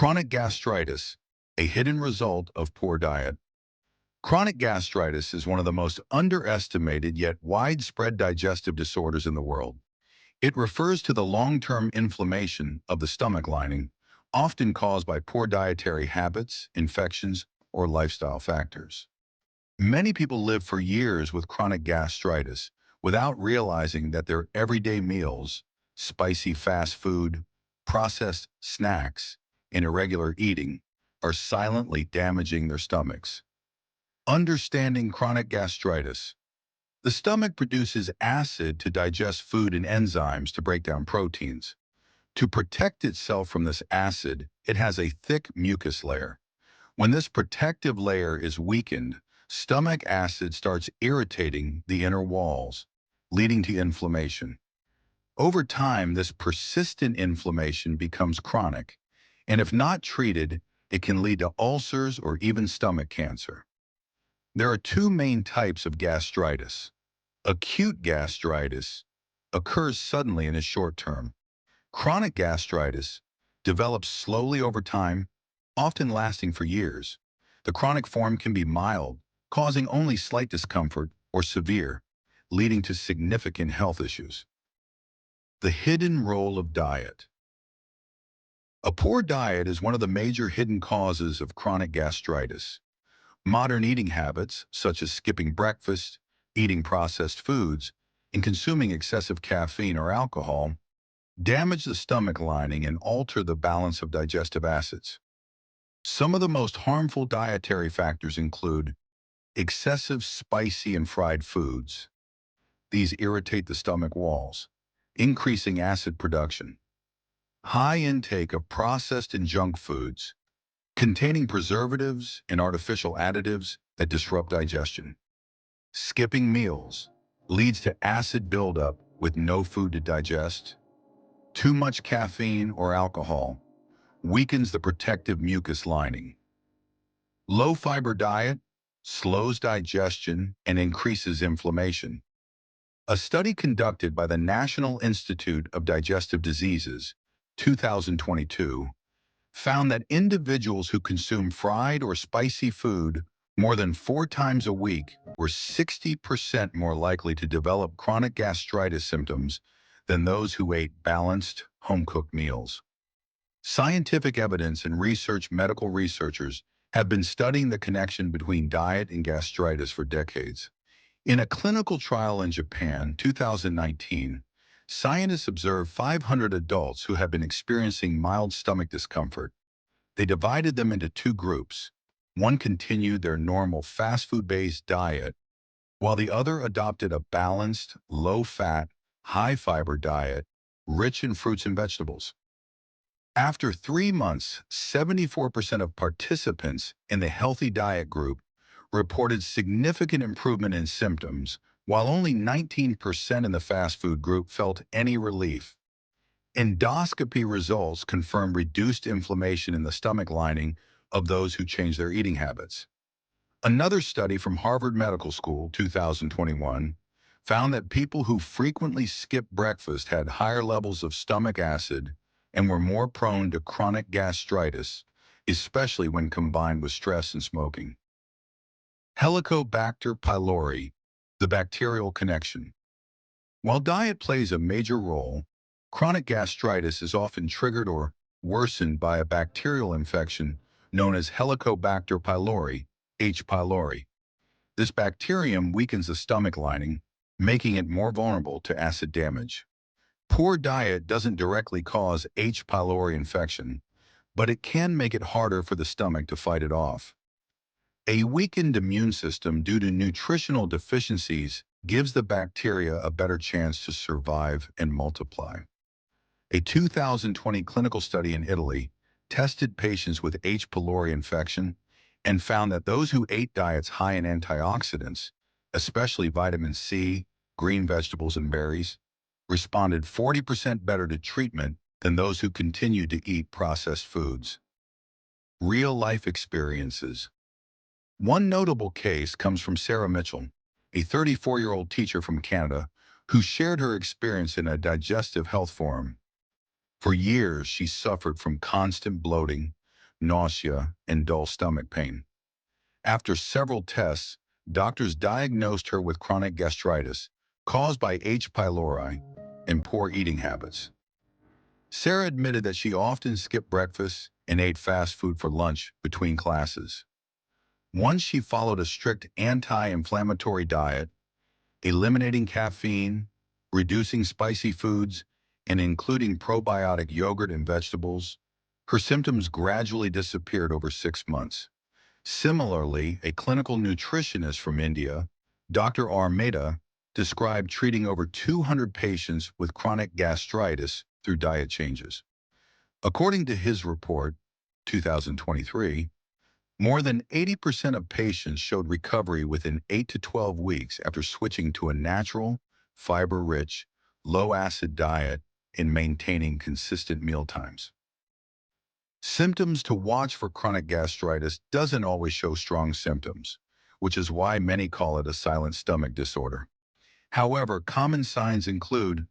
Chronic gastritis, a hidden result of poor diet. Chronic gastritis is one of the most underestimated yet widespread digestive disorders in the world. It refers to the long-term inflammation of the stomach lining, often caused by poor dietary habits, infections, or lifestyle factors. Many people live for years with chronic gastritis without realizing that their everyday meals, spicy fast food, processed snacks, and irregular eating are silently damaging their stomachs. Understanding chronic gastritis. The stomach produces acid to digest food and enzymes to break down proteins. To protect itself from this acid, it has a thick mucus layer. When this protective layer is weakened, stomach acid starts irritating the inner walls, leading to inflammation. Over time, this persistent inflammation becomes chronic, and if not treated, it can lead to ulcers or even stomach cancer. There are two main types of gastritis. Acute gastritis occurs suddenly and is short term. Chronic gastritis develops slowly over time, often lasting for years. The chronic form can be mild, causing only slight discomfort, or severe, leading to significant health issues. The hidden role of diet. A poor diet is one of the major hidden causes of chronic gastritis. Modern eating habits, such as skipping breakfast, eating processed foods, and consuming excessive caffeine or alcohol, damage the stomach lining and alter the balance of digestive acids. Some of the most harmful dietary factors include excessive spicy and fried foods. These irritate the stomach walls, increasing acid production. High intake of processed and junk foods, containing preservatives and artificial additives that disrupt digestion. Skipping meals leads to acid buildup with no food to digest. Too much caffeine or alcohol weakens the protective mucus lining. Low-fiber diet slows digestion and increases inflammation. A study conducted by the National Institute of Digestive Diseases, 2022, found that individuals who consume fried or spicy food more than 4 times a week were 60% more likely to develop chronic gastritis symptoms than those who ate balanced, home-cooked meals. Scientific evidence and medical researchers have been studying the connection between diet and gastritis for decades. In a clinical trial in Japan, 2019, scientists observed 500 adults who had been experiencing mild stomach discomfort. They divided them into two groups. One continued their normal fast food-based diet, while the other adopted a balanced, low-fat, high-fiber diet, rich in fruits and vegetables. After 3 months, 74% of participants in the healthy diet group reported significant improvement in symptoms, while only 19% in the fast food group felt any relief. Endoscopy results confirm reduced inflammation in the stomach lining of those who change their eating habits. Another study from Harvard Medical School, 2021, found that people who frequently skipped breakfast had higher levels of stomach acid and were more prone to chronic gastritis, especially when combined with stress and smoking. Helicobacter pylori, the bacterial connection. While diet plays a major role, chronic gastritis is often triggered or worsened by a bacterial infection known as Helicobacter pylori, H. pylori. This bacterium weakens the stomach lining, making it more vulnerable to acid damage. Poor diet doesn't directly cause H. pylori infection, but it can make it harder for the stomach to fight it off. A weakened immune system due to nutritional deficiencies gives the bacteria a better chance to survive and multiply. A 2020 clinical study in Italy tested patients with H. pylori infection and found that those who ate diets high in antioxidants, especially vitamin C, green vegetables, and berries, responded 40% better to treatment than those who continued to eat processed foods. Real-life experiences. One notable case comes from Sarah Mitchell, a 34-year-old teacher from Canada who shared her experience in a digestive health forum. For years, she suffered from constant bloating, nausea, and dull stomach pain. After several tests, doctors diagnosed her with chronic gastritis caused by H. pylori and poor eating habits. Sarah admitted that she often skipped breakfast and ate fast food for lunch between classes. Once she followed a strict anti-inflammatory diet, eliminating caffeine, reducing spicy foods, and including probiotic yogurt and vegetables, her symptoms gradually disappeared over 6 months. Similarly, a clinical nutritionist from India, Dr. Armeda, described treating over 200 patients with chronic gastritis through diet changes. According to his report, 2023, more than 80% of patients showed recovery within 8 to 12 weeks after switching to a natural, fiber-rich, low-acid diet and maintaining consistent meal times. Symptoms to watch for chronic gastritis doesn't always show strong symptoms, which is why many call it a silent stomach disorder. However, common signs include